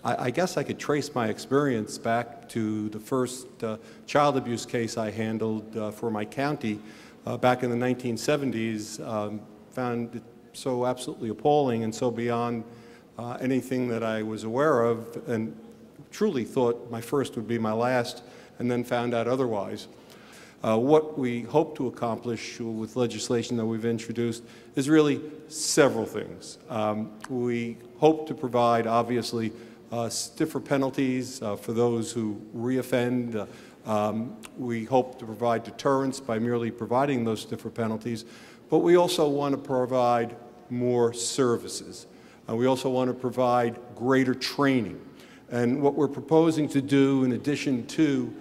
I guess I could trace my experience back to the first child abuse case I handled for my county back in the 1970s. Found it so absolutely appalling and so beyond anything that I was aware of, and truly thought my first would be my last, and then found out otherwise. What we hope to accomplish with legislation that we've introduced is really several things. We hope to provide, obviously, stiffer penalties for those who reoffend. We hope to provide deterrence by merely providing those stiffer penalties, but we also want to provide more services. We also want to provide greater training. And what we're proposing to do, in addition to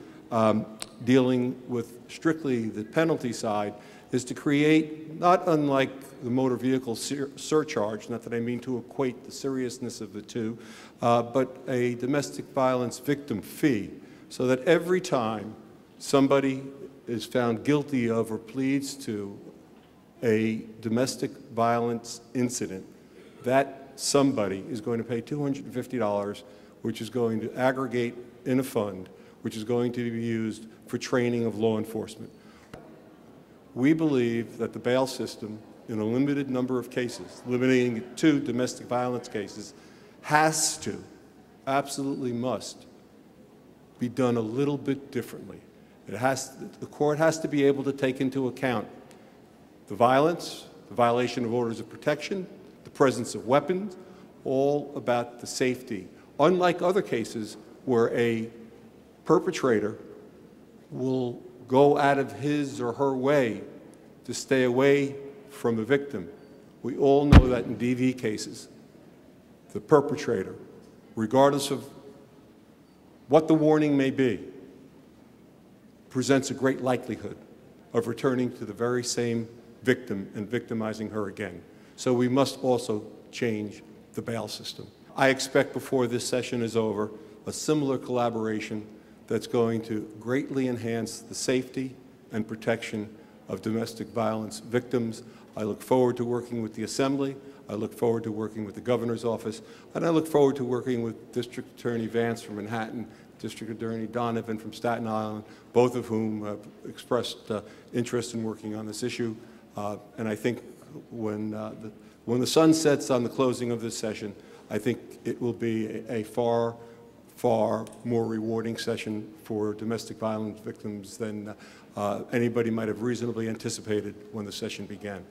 dealing with strictly the penalty side, is to create, not unlike the motor vehicle surcharge, not that I mean to equate the seriousness of the two, but a domestic violence victim fee, so that every time somebody is found guilty of or pleads to a domestic violence incident, that somebody is going to pay $250, which is going to aggregate in a fund, which is going to be used for training of law enforcement. We believe that the bail system, in a limited number of cases, limiting it to domestic violence cases, has to, absolutely must, be done a little bit differently. The court has to be able to take into account the violence, the violation of orders of protection, the presence of weapons, all about the safety. Unlike other cases where a perpetrator will go out of his or her way to stay away from a victim. We all know that in DV cases, the perpetrator, regardless of what the warning may be, presents a great likelihood of returning to the very same victim and victimizing her again. So we must also change the bail system. I expect before this session is over a similar collaboration that's going to greatly enhance the safety and protection of domestic violence victims. I look forward to working with the Assembly. I look forward to working with the Governor's Office. And I look forward to working with District Attorney Vance from Manhattan, District Attorney Donovan from Staten Island, both of whom have expressed interest in working on this issue. And I think when the sun sets on the closing of this session, I think it will be a far more rewarding session for domestic violence victims than anybody might have reasonably anticipated when the session began.